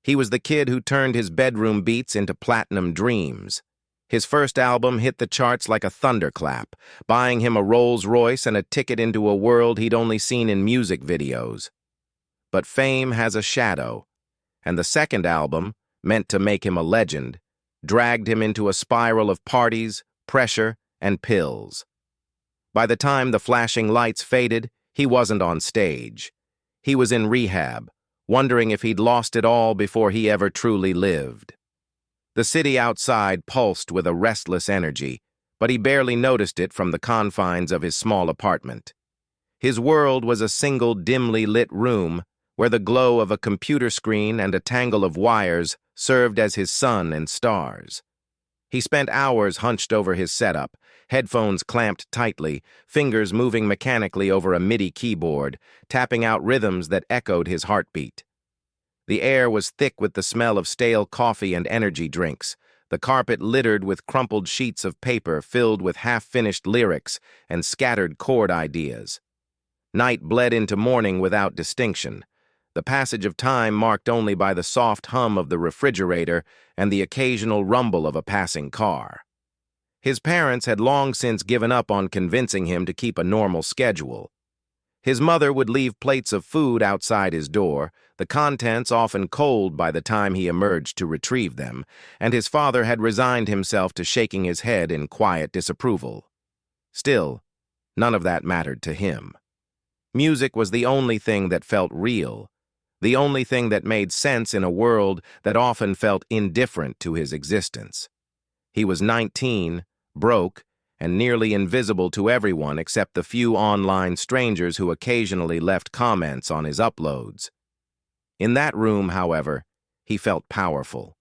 He was the kid who turned his bedroom beats into platinum dreams. His first album hit the charts like a thunderclap, buying him a Rolls-Royce and a ticket into a world he'd only seen in music videos. But fame has a shadow, and the second album, meant to make him a legend, dragged him into a spiral of parties, pressure, and pills. By the time the flashing lights faded, he wasn't on stage. He was in rehab, wondering if he'd lost it all before he ever truly lived. The city outside pulsed with a restless energy, but he barely noticed it from the confines of his small apartment. His world was a single dimly lit room where the glow of a computer screen and a tangle of wires served as his sun and stars. He spent hours hunched over his setup, headphones clamped tightly, fingers moving mechanically over a MIDI keyboard, tapping out rhythms that echoed his heartbeat. The air was thick with the smell of stale coffee and energy drinks, the carpet littered with crumpled sheets of paper filled with half-finished lyrics and scattered chord ideas. Night bled into morning without distinction, the passage of time marked only by the soft hum of the refrigerator and the occasional rumble of a passing car. His parents had long since given up on convincing him to keep a normal schedule. His mother would leave plates of food outside his door, the contents often cold by the time he emerged to retrieve them, and his father had resigned himself to shaking his head in quiet disapproval. Still, none of that mattered to him. Music was the only thing that felt real, the only thing that made sense in a world that often felt indifferent to his existence. He was 19, broke, and nearly invisible to everyone except the few online strangers who occasionally left comments on his uploads. In that room, however, he felt powerful.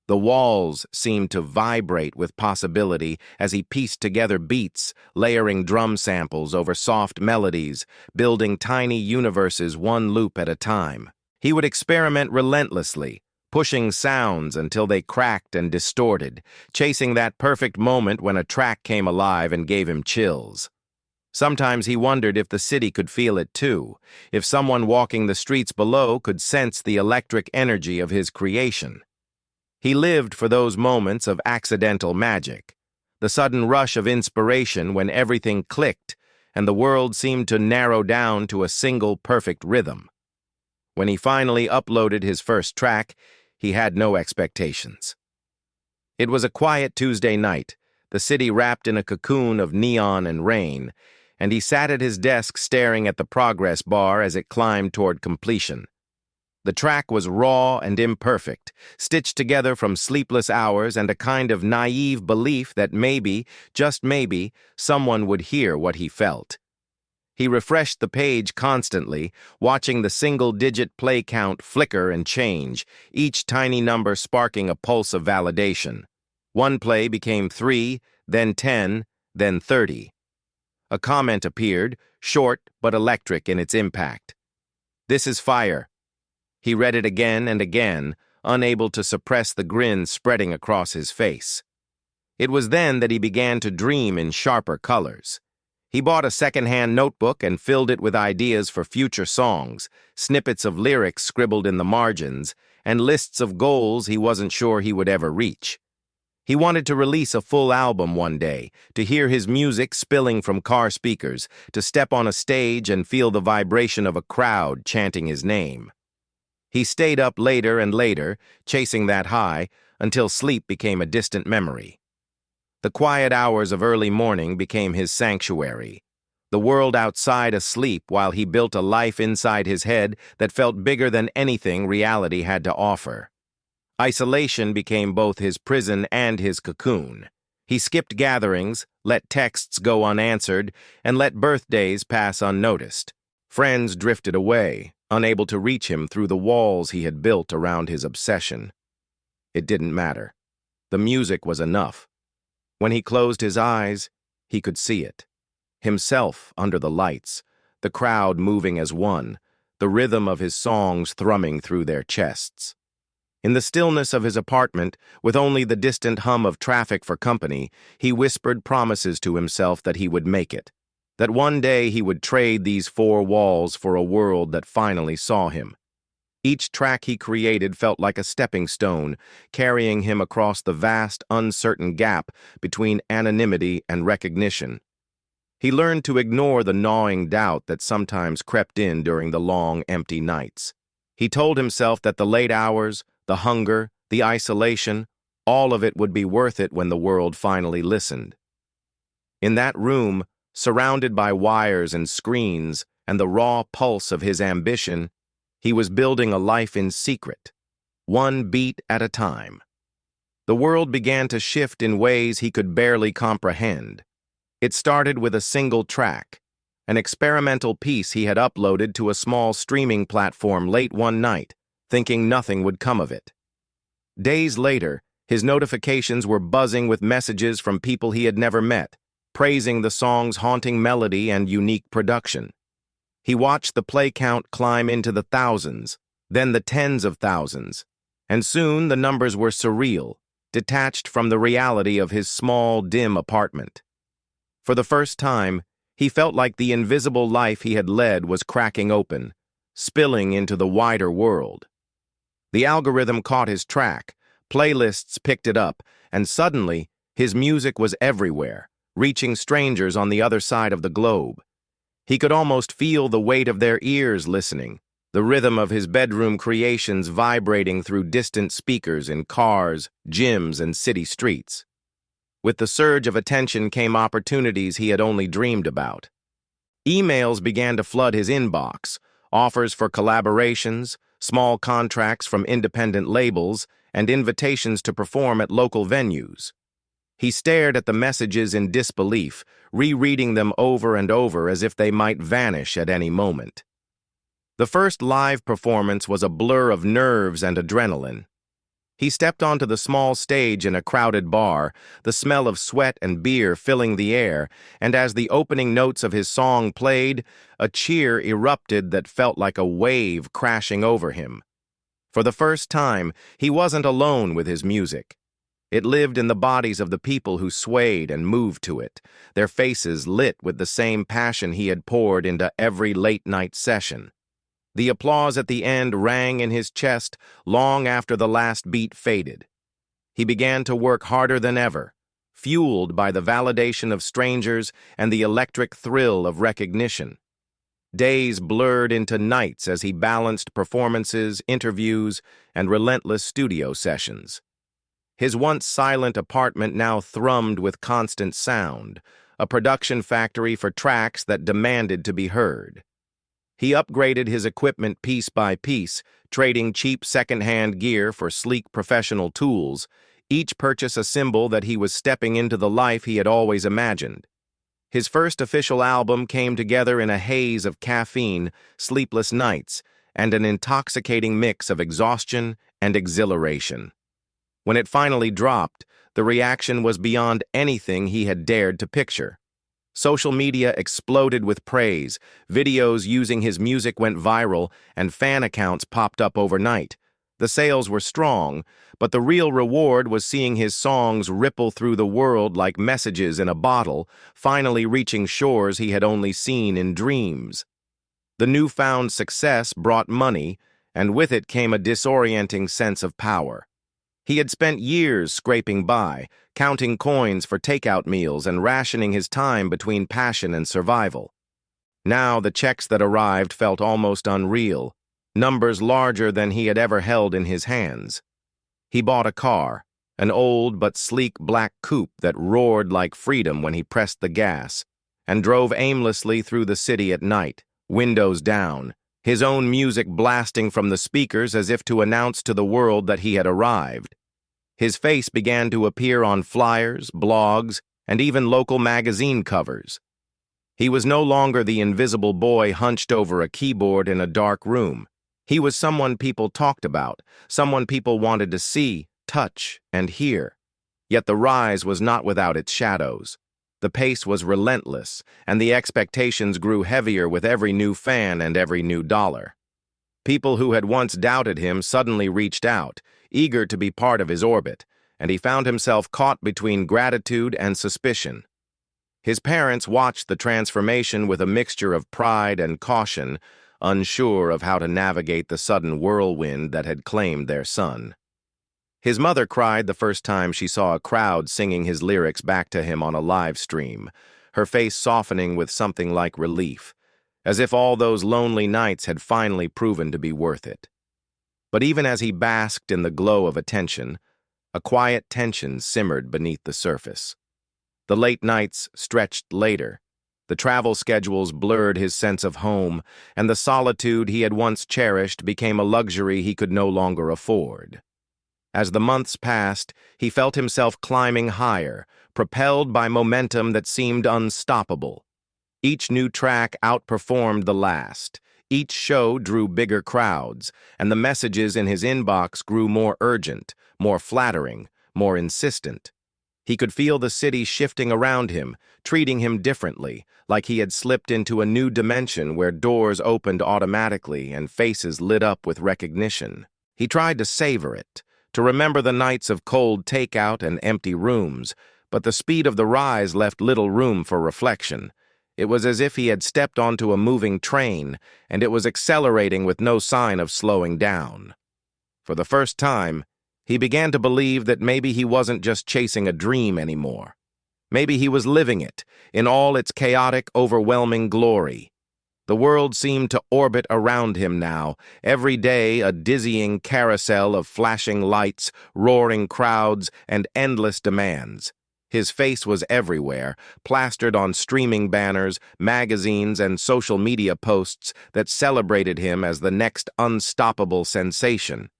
The walls seemed to vibrate with possibility as he pieced together beats, layering drum samples over soft melodies, building tiny universes one loop at a time. He would experiment relentlessly, pushing sounds until they cracked and distorted, chasing that perfect moment when a track came alive and gave him chills. Sometimes he wondered if the city could feel it too, if someone walking the streets below could sense the electric energy of his creation. He lived for those moments of accidental magic, the sudden rush of inspiration when everything clicked and the world seemed to narrow down to a single perfect rhythm. When he finally uploaded his first track, he had no expectations. It was a quiet Tuesday night, the city wrapped in a cocoon of neon and rain, and he sat at his desk staring at the progress bar as it climbed toward completion. The track was raw and imperfect, stitched together from sleepless hours and a kind of naive belief that maybe, just maybe, someone would hear what he felt. He refreshed the page constantly, watching the single-digit play count flicker and change, each tiny number sparking a pulse of validation. One play became 3, then 10, then 30. A comment appeared, short but electric in its impact. "This is fire." He read it again and again, unable to suppress the grin spreading across his face. It was then that he began to dream in sharper colors. He bought a second-hand notebook and filled it with ideas for future songs, snippets of lyrics scribbled in the margins, and lists of goals he wasn't sure he would ever reach. He wanted to release a full album one day, to hear his music spilling from car speakers, to step on a stage and feel the vibration of a crowd chanting his name. He stayed up later and later, chasing that high, until sleep became a distant memory. The quiet hours of early morning became his sanctuary, the world outside asleep while he built a life inside his head that felt bigger than anything reality had to offer. Isolation became both his prison and his cocoon. He skipped gatherings, let texts go unanswered, and let birthdays pass unnoticed. Friends drifted away, unable to reach him through the walls he had built around his obsession. It didn't matter. The music was enough. When he closed his eyes, he could see it. Himself under the lights, the crowd moving as one, the rhythm of his songs thrumming through their chests. In the stillness of his apartment, with only the distant hum of traffic for company, he whispered promises to himself that he would make it, that one day he would trade these four walls for a world that finally saw him. Each track he created felt like a stepping stone, carrying him across the vast, uncertain gap between anonymity and recognition. He learned to ignore the gnawing doubt that sometimes crept in during the long, empty nights. He told himself that the late hours, the hunger, the isolation, all of it would be worth it when the world finally listened. In that room, surrounded by wires and screens and the raw pulse of his ambition, he was building a life in secret, one beat at a time. The world began to shift in ways he could barely comprehend. It started with a single track, an experimental piece he had uploaded to a small streaming platform late one night, thinking nothing would come of it. Days later, his notifications were buzzing with messages from people he had never met, praising the song's haunting melody and unique production. He watched the play count climb into the thousands, then the tens of thousands, and soon the numbers were surreal, detached from the reality of his small, dim apartment. For the first time, he felt like the invisible life he had led was cracking open, spilling into the wider world. The algorithm caught his track, playlists picked it up, and suddenly, his music was everywhere, reaching strangers on the other side of the globe. He could almost feel the weight of their ears listening, the rhythm of his bedroom creations vibrating through distant speakers in cars, gyms, and city streets. With the surge of attention came opportunities he had only dreamed about. Emails began to flood his inbox, offers for collaborations, small contracts from independent labels, and invitations to perform at local venues. He stared at the messages in disbelief, rereading them over and over as if they might vanish at any moment. The first live performance was a blur of nerves and adrenaline. He stepped onto the small stage in a crowded bar, the smell of sweat and beer filling the air, and as the opening notes of his song played, a cheer erupted that felt like a wave crashing over him. For the first time, he wasn't alone with his music. It lived in the bodies of the people who swayed and moved to it, their faces lit with the same passion he had poured into every late-night session. The applause at the end rang in his chest long after the last beat faded. He began to work harder than ever, fueled by the validation of strangers and the electric thrill of recognition. Days blurred into nights as he balanced performances, interviews, and relentless studio sessions. His once silent apartment now thrummed with constant sound, a production factory for tracks that demanded to be heard. He upgraded his equipment piece by piece, trading cheap second-hand gear for sleek professional tools, each purchase a symbol that he was stepping into the life he had always imagined. His first official album came together in a haze of caffeine, sleepless nights, and an intoxicating mix of exhaustion and exhilaration. When it finally dropped, the reaction was beyond anything he had dared to picture. Social media exploded with praise, videos using his music went viral, and fan accounts popped up overnight. The sales were strong, but the real reward was seeing his songs ripple through the world like messages in a bottle, finally reaching shores he had only seen in dreams. The newfound success brought money, and with it came a disorienting sense of power. He had spent years scraping by, counting coins for takeout meals and rationing his time between passion and survival. Now the checks that arrived felt almost unreal, numbers larger than he had ever held in his hands. He bought a car, an old but sleek black coupe that roared like freedom when he pressed the gas, and drove aimlessly through the city at night, windows down, his own music blasting from the speakers as if to announce to the world that he had arrived. His face began to appear on flyers, blogs, and even local magazine covers. He was no longer the invisible boy hunched over a keyboard in a dark room. He was someone people talked about, someone people wanted to see, touch, and hear. Yet the rise was not without its shadows. The pace was relentless, and the expectations grew heavier with every new fan and every new dollar. People who had once doubted him suddenly reached out, eager to be part of his orbit, and he found himself caught between gratitude and suspicion. His parents watched the transformation with a mixture of pride and caution, unsure of how to navigate the sudden whirlwind that had claimed their son. His mother cried the first time she saw a crowd singing his lyrics back to him on a live stream, her face softening with something like relief, as if all those lonely nights had finally proven to be worth it. But even as he basked in the glow of attention, a quiet tension simmered beneath the surface. The late nights stretched later. The travel schedules blurred his sense of home, and the solitude he had once cherished became a luxury he could no longer afford. As the months passed, he felt himself climbing higher, propelled by momentum that seemed unstoppable. Each new track outperformed the last. Each show drew bigger crowds, and the messages in his inbox grew more urgent, more flattering, more insistent. He could feel the city shifting around him, treating him differently, like he had slipped into a new dimension where doors opened automatically and faces lit up with recognition. He tried to savor it, to remember the nights of cold takeout and empty rooms, but the speed of the rise left little room for reflection. It was as if he had stepped onto a moving train, and it was accelerating with no sign of slowing down. For the first time, he began to believe that maybe he wasn't just chasing a dream anymore. Maybe he was living it, in all its chaotic, overwhelming glory. The world seemed to orbit around him now, every day a dizzying carousel of flashing lights, roaring crowds, and endless demands. His face was everywhere, plastered on streaming banners, magazines, and social media posts that celebrated him as the next unstoppable sensation.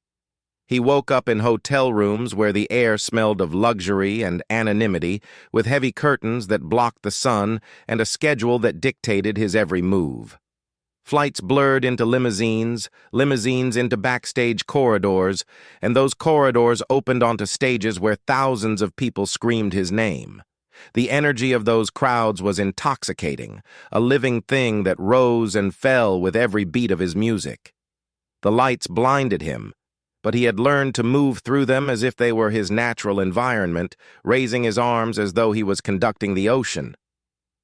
He woke up in hotel rooms where the air smelled of luxury and anonymity, with heavy curtains that blocked the sun and a schedule that dictated his every move. Flights blurred into limousines, limousines into backstage corridors, and those corridors opened onto stages where thousands of people screamed his name. The energy of those crowds was intoxicating, a living thing that rose and fell with every beat of his music. The lights blinded him, but he had learned to move through them as if they were his natural environment, raising his arms as though he was conducting the ocean.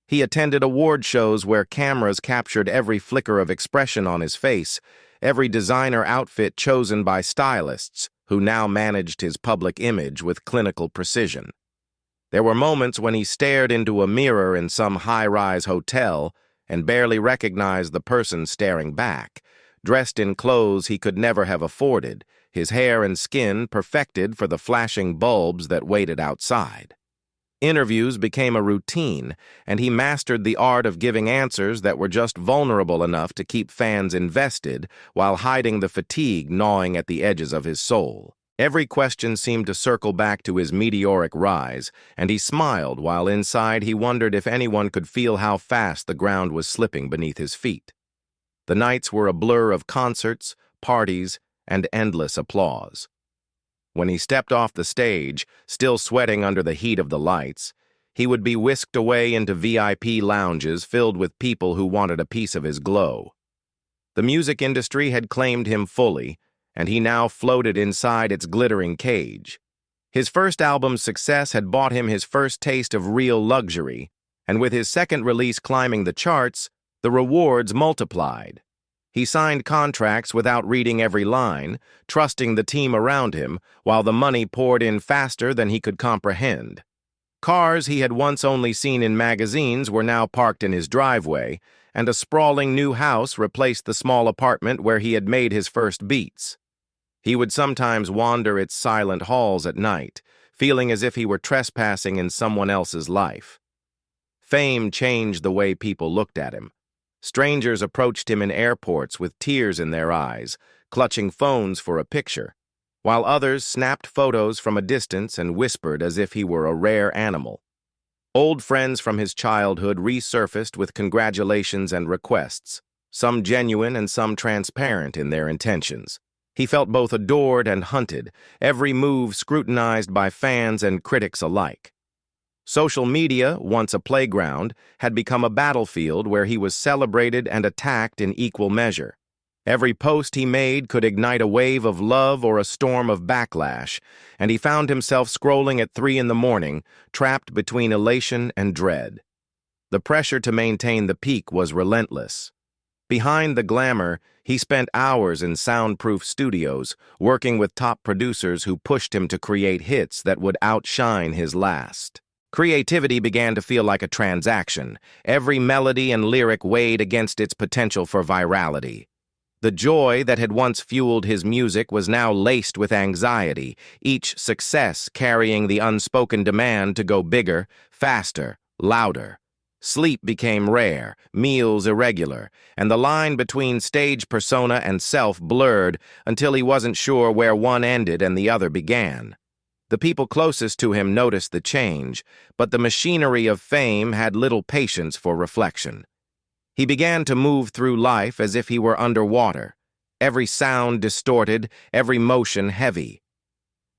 He attended award shows where cameras captured every flicker of expression on his face, every designer outfit chosen by stylists, who now managed his public image with clinical precision. There were moments when he stared into a mirror in some high-rise hotel and barely recognized the person staring back, dressed in clothes he could never have afforded, his hair and skin perfected for the flashing bulbs that waited outside. Interviews became a routine, and he mastered the art of giving answers that were just vulnerable enough to keep fans invested while hiding the fatigue gnawing at the edges of his soul. Every question seemed to circle back to his meteoric rise, and he smiled while inside he wondered if anyone could feel how fast the ground was slipping beneath his feet. The nights were a blur of concerts, parties, and endless applause. When he stepped off the stage, still sweating under the heat of the lights, he would be whisked away into VIP lounges filled with people who wanted a piece of his glow. The music industry had claimed him fully, and he now floated inside its glittering cage. His first album's success had bought him his first taste of real luxury, and with his second release climbing the charts, the rewards multiplied. He signed contracts without reading every line, trusting the team around him, while the money poured in faster than he could comprehend. Cars he had once only seen in magazines were now parked in his driveway, and a sprawling new house replaced the small apartment where he had made his first beats. He would sometimes wander its silent halls at night, feeling as if he were trespassing in someone else's life. Fame changed the way people looked at him. Strangers approached him in airports with tears in their eyes, clutching phones for a picture, while others snapped photos from a distance and whispered as if he were a rare animal. Old friends from his childhood resurfaced with congratulations and requests, some genuine and some transparent in their intentions. He felt both adored and hunted, every move scrutinized by fans and critics alike. Social media, once a playground, had become a battlefield where he was celebrated and attacked in equal measure. Every post he made could ignite a wave of love or a storm of backlash, and he found himself scrolling at 3 a.m, trapped between elation and dread. The pressure to maintain the peak was relentless. Behind the glamour, he spent hours in soundproof studios, working with top producers who pushed him to create hits that would outshine his last. Creativity began to feel like a transaction. Every melody and lyric weighed against its potential for virality. The joy that had once fueled his music was now laced with anxiety, each success carrying the unspoken demand to go bigger, faster, louder. Sleep became rare, meals irregular, and the line between stage persona and self blurred until he wasn't sure where one ended and the other began. The people closest to him noticed the change, but the machinery of fame had little patience for reflection. He began to move through life as if he were underwater, every sound distorted, every motion heavy.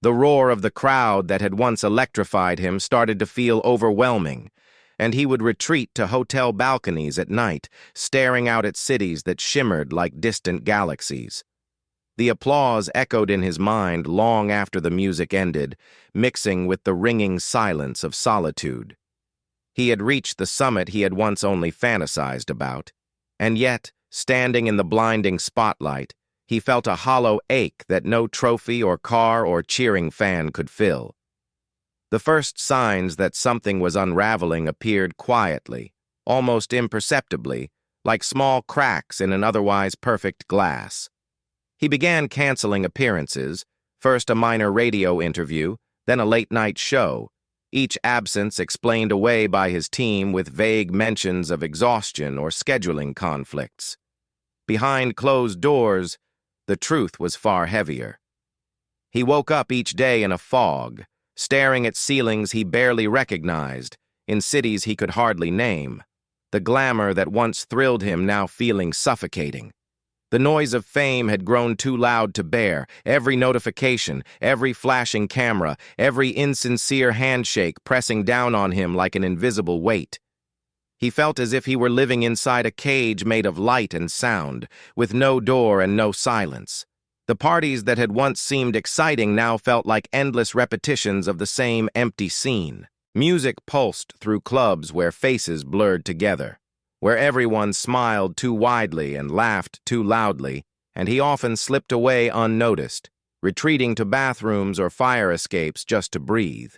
The roar of the crowd that had once electrified him started to feel overwhelming, and he would retreat to hotel balconies at night, staring out at cities that shimmered like distant galaxies. The applause echoed in his mind long after the music ended, mixing with the ringing silence of solitude. He had reached the summit he had once only fantasized about, and yet, standing in the blinding spotlight, he felt a hollow ache that no trophy or car or cheering fan could fill. The first signs that something was unraveling appeared quietly, almost imperceptibly, like small cracks in an otherwise perfect glass. He began canceling appearances, first a minor radio interview, then a late-night show, each absence explained away by his team with vague mentions of exhaustion or scheduling conflicts. Behind closed doors, the truth was far heavier. He woke up each day in a fog, staring at ceilings he barely recognized, in cities he could hardly name, the glamour that once thrilled him now feeling suffocating. The noise of fame had grown too loud to bear, every notification, every flashing camera, every insincere handshake pressing down on him like an invisible weight. He felt as if he were living inside a cage made of light and sound, with no door and no silence. The parties that had once seemed exciting now felt like endless repetitions of the same empty scene. Music pulsed through clubs where faces blurred together, where everyone smiled too widely and laughed too loudly, and he often slipped away unnoticed, retreating to bathrooms or fire escapes just to breathe.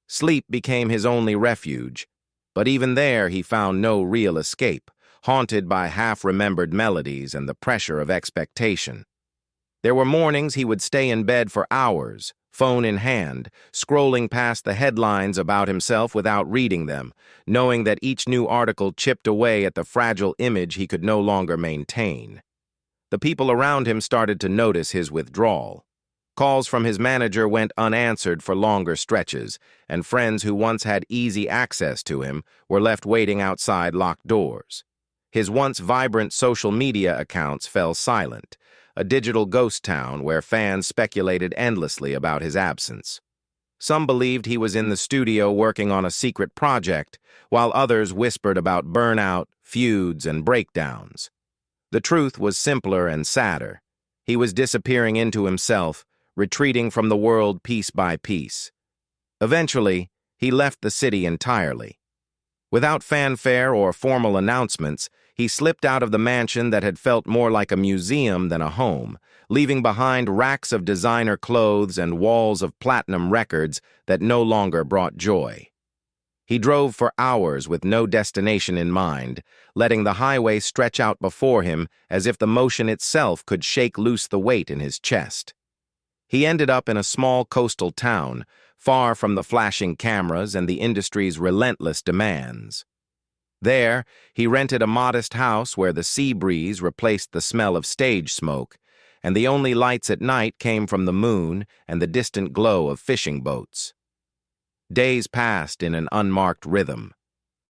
Sleep became his only refuge, but even there he found no real escape, haunted by half-remembered melodies and the pressure of expectation. There were mornings he would stay in bed for hours, phone in hand, scrolling past the headlines about himself without reading them, knowing that each new article chipped away at the fragile image he could no longer maintain. The people around him started to notice his withdrawal. Calls from his manager went unanswered for longer stretches, and friends who once had easy access to him were left waiting outside locked doors. His once vibrant social media accounts fell silent, a digital ghost town where fans speculated endlessly about his absence. Some believed he was in the studio working on a secret project, while others whispered about burnout, feuds, and breakdowns. The truth was simpler and sadder. He was disappearing into himself, retreating from the world piece by piece. Eventually, he left the city entirely. Without fanfare or formal announcements, he slipped out of the mansion that had felt more like a museum than a home, leaving behind racks of designer clothes and walls of platinum records that no longer brought joy. He drove for hours with no destination in mind, letting the highway stretch out before him as if the motion itself could shake loose the weight in his chest. He ended up in a small coastal town, far from the flashing cameras and the industry's relentless demands. There, he rented a modest house where the sea breeze replaced the smell of stage smoke, and the only lights at night came from the moon and the distant glow of fishing boats. Days passed in an unmarked rhythm.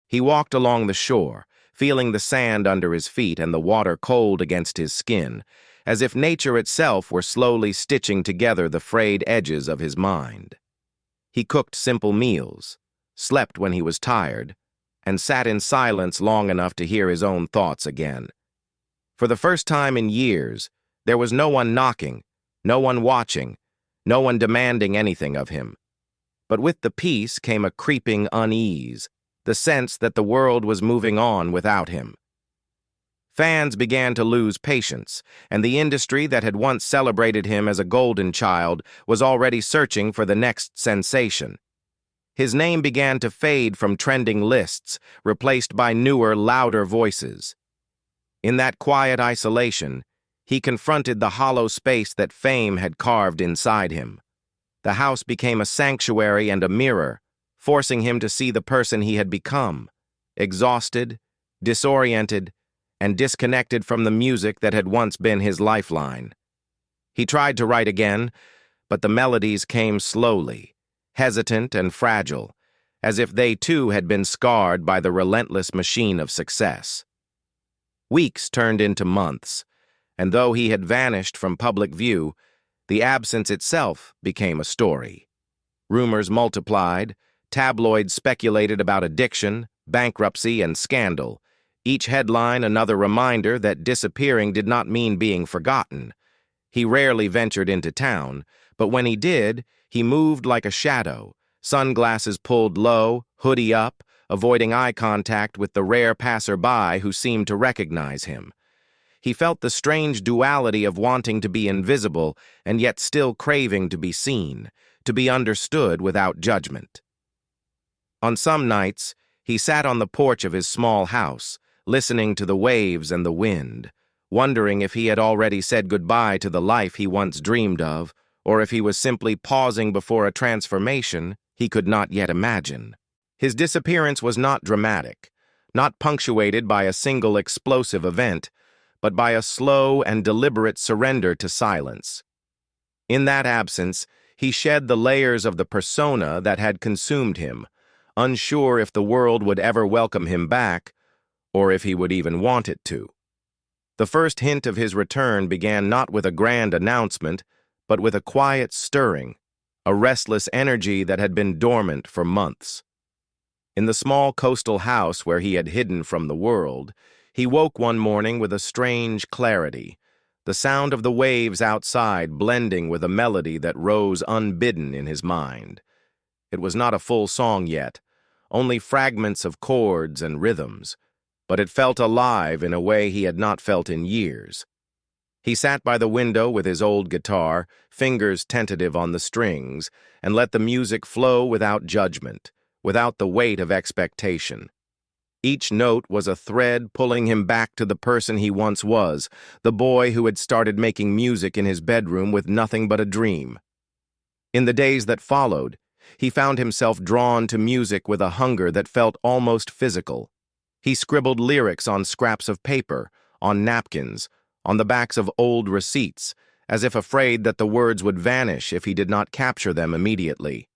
He walked along the shore, feeling the sand under his feet and the water cold against his skin, as if nature itself were slowly stitching together the frayed edges of his mind. He cooked simple meals, slept when he was tired, and sat in silence long enough to hear his own thoughts again. For the first time in years, there was no one knocking, no one watching, no one demanding anything of him. But with the peace came a creeping unease, the sense that the world was moving on without him. Fans began to lose patience, and the industry that had once celebrated him as a golden child was already searching for the next sensation. His name began to fade from trending lists, replaced by newer, louder voices. In that quiet isolation, he confronted the hollow space that fame had carved inside him. The house became a sanctuary and a mirror, forcing him to see the person he had become, exhausted, disoriented, and disconnected from the music that had once been his lifeline. He tried to write again, but the melodies came slowly, hesitant and fragile, as if they too had been scarred by the relentless machine of success. Weeks turned into months, and though he had vanished from public view, the absence itself became a story. Rumors multiplied, tabloids speculated about addiction, bankruptcy, and scandal, each headline another reminder that disappearing did not mean being forgotten. He rarely ventured into town, but when he did, he moved like a shadow, sunglasses pulled low, hoodie up, avoiding eye contact with the rare passerby who seemed to recognize him. He felt the strange duality of wanting to be invisible and yet still craving to be seen, to be understood without judgment. On some nights, he sat on the porch of his small house, listening to the waves and the wind, wondering if he had already said goodbye to the life he once dreamed of, or if he was simply pausing before a transformation he could not yet imagine. His disappearance was not dramatic, not punctuated by a single explosive event, but by a slow and deliberate surrender to silence. In that absence, he shed the layers of the persona that had consumed him, unsure if the world would ever welcome him back, or if he would even want it to. The first hint of his return began not with a grand announcement, but with a quiet stirring, a restless energy that had been dormant for months. In the small coastal house where he had hidden from the world, he woke one morning with a strange clarity, the sound of the waves outside blending with a melody that rose unbidden in his mind. It was not a full song yet, only fragments of chords and rhythms, but it felt alive in a way he had not felt in years. He sat by the window with his old guitar, fingers tentative on the strings, and let the music flow without judgment, without the weight of expectation. Each note was a thread pulling him back to the person he once was, the boy who had started making music in his bedroom with nothing but a dream. In the days that followed, he found himself drawn to music with a hunger that felt almost physical. He scribbled lyrics on scraps of paper, on napkins, on the backs of old receipts, as if afraid that the words would vanish if he did not capture them immediately.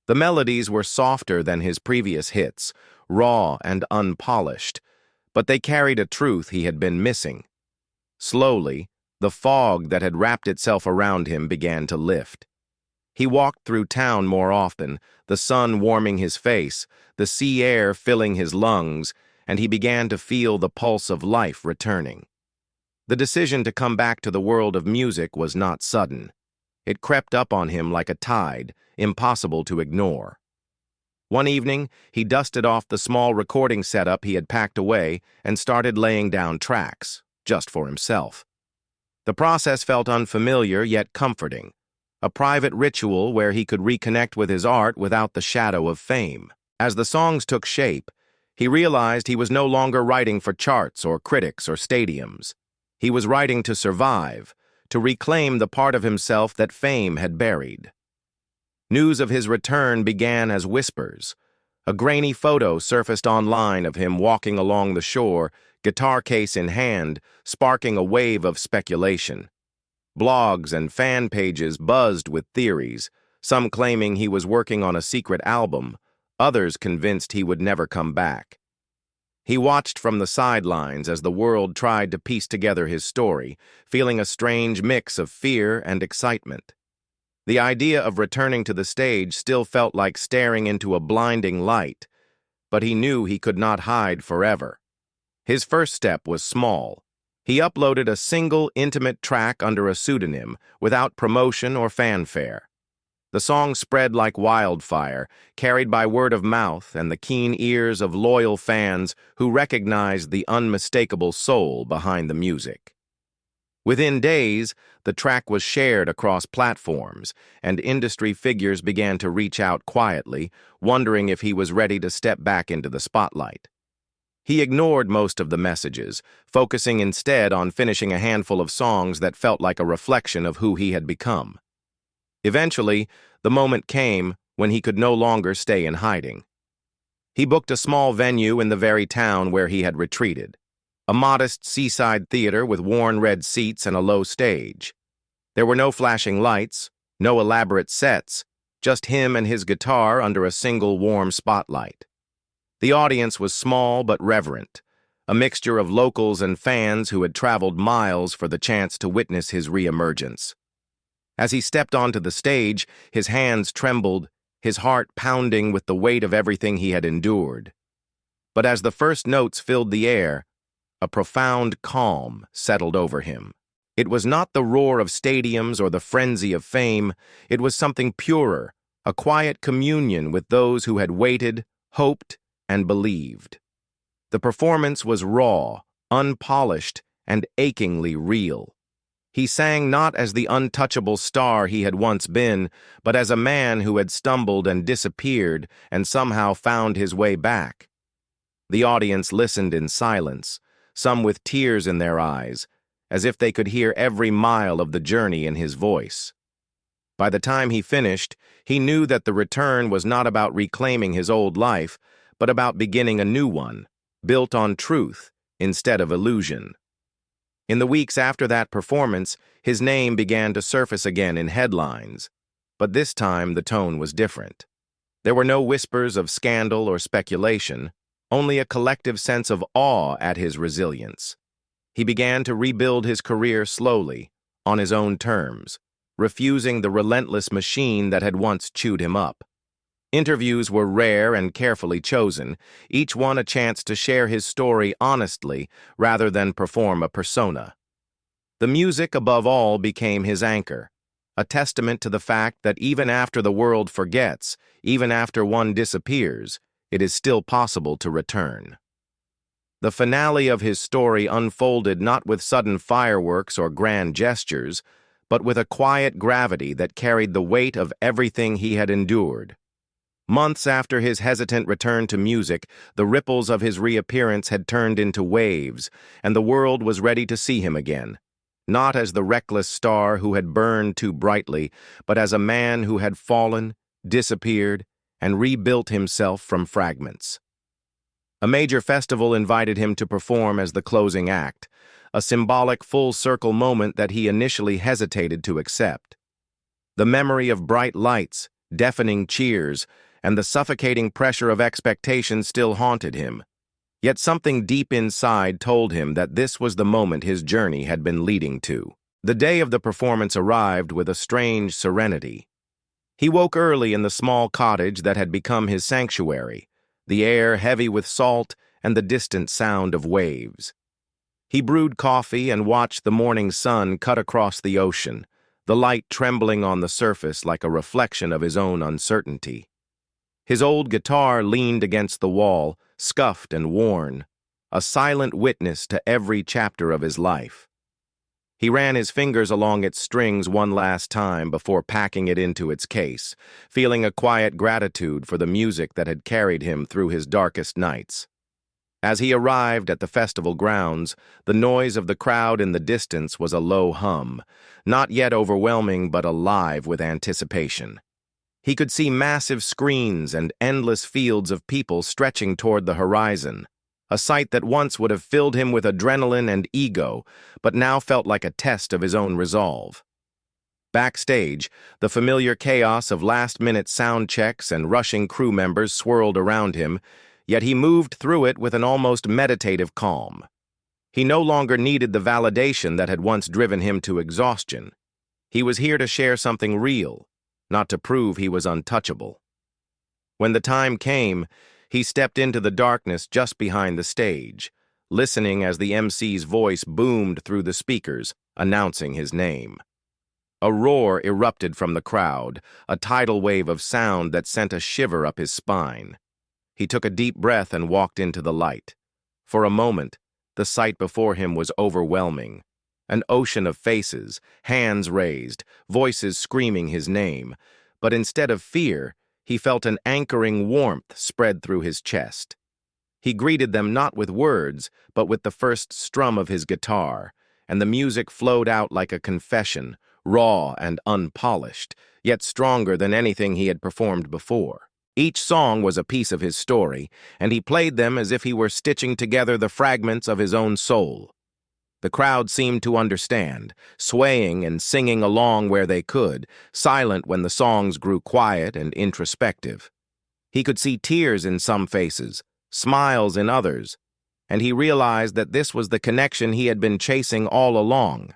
The melodies were softer than his previous hits, raw and unpolished, but they carried a truth he had been missing. Slowly, the fog that had wrapped itself around him began to lift. He walked through town more often, the sun warming his face, the sea air filling his lungs, and he began to feel the pulse of life returning. The decision to come back to the world of music was not sudden. It crept up on him like a tide, impossible to ignore. One evening, he dusted off the small recording setup he had packed away and started laying down tracks, just for himself. The process felt unfamiliar yet comforting, a private ritual where he could reconnect with his art without the shadow of fame. As the songs took shape, he realized he was no longer writing for charts or critics or stadiums. He was writing to survive, to reclaim the part of himself that fame had buried. News of his return began as whispers. A grainy photo surfaced online of him walking along the shore, guitar case in hand, sparking a wave of speculation. Blogs and fan pages buzzed with theories, some claiming he was working on a secret album, others convinced he would never come back. He watched from the sidelines as the world tried to piece together his story, feeling a strange mix of fear and excitement. The idea of returning to the stage still felt like staring into a blinding light, but he knew he could not hide forever. His first step was small. He uploaded a single, intimate track under a pseudonym, without promotion or fanfare. The song spread like wildfire, carried by word of mouth and the keen ears of loyal fans who recognized the unmistakable soul behind the music. Within days, the track was shared across platforms, and industry figures began to reach out quietly, wondering if he was ready to step back into the spotlight. He ignored most of the messages, focusing instead on finishing a handful of songs that felt like a reflection of who he had become. Eventually, the moment came when he could no longer stay in hiding. He booked a small venue in the very town where he had retreated, a modest seaside theater with worn red seats and a low stage. There were no flashing lights, no elaborate sets, just him and his guitar under a single warm spotlight. The audience was small but reverent, a mixture of locals and fans who had traveled miles for the chance to witness his reemergence. As he stepped onto the stage, his hands trembled, his heart pounding with the weight of everything he had endured. But as the first notes filled the air, a profound calm settled over him. It was not the roar of stadiums or the frenzy of fame. It was something purer, a quiet communion with those who had waited, hoped, and believed. The performance was raw, unpolished, and achingly real. He sang not as the untouchable star he had once been, but as a man who had stumbled and disappeared and somehow found his way back. The audience listened in silence, some with tears in their eyes, as if they could hear every mile of the journey in his voice. By the time he finished, he knew that the return was not about reclaiming his old life, but about beginning a new one, built on truth instead of illusion. In the weeks after that performance, his name began to surface again in headlines, but this time the tone was different. There were no whispers of scandal or speculation, only a collective sense of awe at his resilience. He began to rebuild his career slowly, on his own terms, refusing the relentless machine that had once chewed him up. Interviews were rare and carefully chosen, each one a chance to share his story honestly rather than perform a persona. The music, above all, became his anchor, a testament to the fact that even after the world forgets, even after one disappears, it is still possible to return. The finale of his story unfolded not with sudden fireworks or grand gestures, but with a quiet gravity that carried the weight of everything he had endured. Months after his hesitant return to music, the ripples of his reappearance had turned into waves, and the world was ready to see him again, not as the reckless star who had burned too brightly, but as a man who had fallen, disappeared, and rebuilt himself from fragments. A major festival invited him to perform as the closing act, a symbolic full-circle moment that he initially hesitated to accept. The memory of bright lights, deafening cheers, and the suffocating pressure of expectation still haunted him. Yet something deep inside told him that this was the moment his journey had been leading to. The day of the performance arrived with a strange serenity. He woke early in the small cottage that had become his sanctuary, the air heavy with salt and the distant sound of waves. He brewed coffee and watched the morning sun cut across the ocean, the light trembling on the surface like a reflection of his own uncertainty. His old guitar leaned against the wall, scuffed and worn, a silent witness to every chapter of his life. He ran his fingers along its strings one last time before packing it into its case, feeling a quiet gratitude for the music that had carried him through his darkest nights. As he arrived at the festival grounds, the noise of the crowd in the distance was a low hum, not yet overwhelming but alive with anticipation. He could see massive screens and endless fields of people stretching toward the horizon, a sight that once would have filled him with adrenaline and ego, but now felt like a test of his own resolve. Backstage, the familiar chaos of last-minute sound checks and rushing crew members swirled around him, yet he moved through it with an almost meditative calm. He no longer needed the validation that had once driven him to exhaustion. He was here to share something real, not to prove he was untouchable. When the time came, he stepped into the darkness just behind the stage, listening as the MC's voice boomed through the speakers, announcing his name. A roar erupted from the crowd, a tidal wave of sound that sent a shiver up his spine. He took a deep breath and walked into the light. For a moment, the sight before him was overwhelming. An ocean of faces, hands raised, voices screaming his name. But instead of fear, he felt an anchoring warmth spread through his chest. He greeted them not with words, but with the first strum of his guitar, and the music flowed out like a confession, raw and unpolished, yet stronger than anything he had performed before. Each song was a piece of his story, and he played them as if he were stitching together the fragments of his own soul. The crowd seemed to understand, swaying and singing along where they could, silent when the songs grew quiet and introspective. He could see tears in some faces, smiles in others, and he realized that this was the connection he had been chasing all along.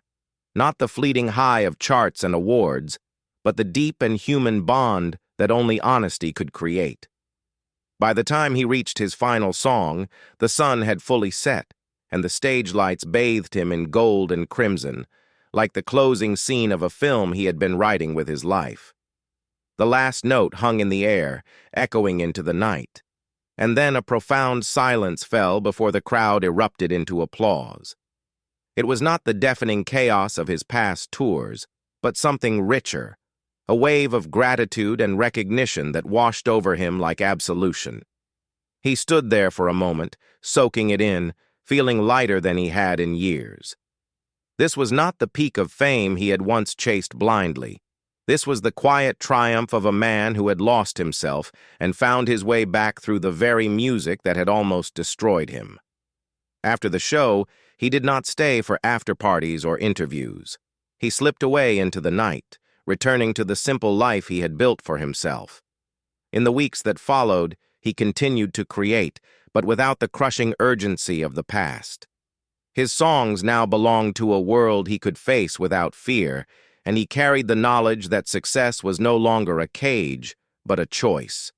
Not the fleeting high of charts and awards, but the deep and human bond that only honesty could create. By the time he reached his final song, the sun had fully set, and the stage lights bathed him in gold and crimson, like the closing scene of a film he had been writing with his life. The last note hung in the air, echoing into the night, and then a profound silence fell before the crowd erupted into applause. It was not the deafening chaos of his past tours, but something richer, a wave of gratitude and recognition that washed over him like absolution. He stood there for a moment, soaking it in, feeling lighter than he had in years. This was not the peak of fame he had once chased blindly. This was the quiet triumph of a man who had lost himself and found his way back through the very music that had almost destroyed him. After the show, he did not stay for after-parties or interviews. He slipped away into the night, returning to the simple life he had built for himself. In the weeks that followed, he continued to create, but without the crushing urgency of the past. His songs now belonged to a world he could face without fear, and he carried the knowledge that success was no longer a cage, but a choice.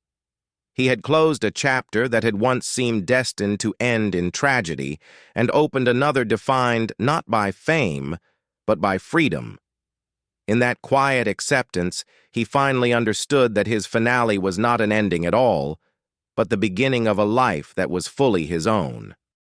He had closed a chapter that had once seemed destined to end in tragedy, and opened another defined not by fame, but by freedom. In that quiet acceptance, he finally understood that his finale was not an ending at all, but the beginning of a life that was fully his own.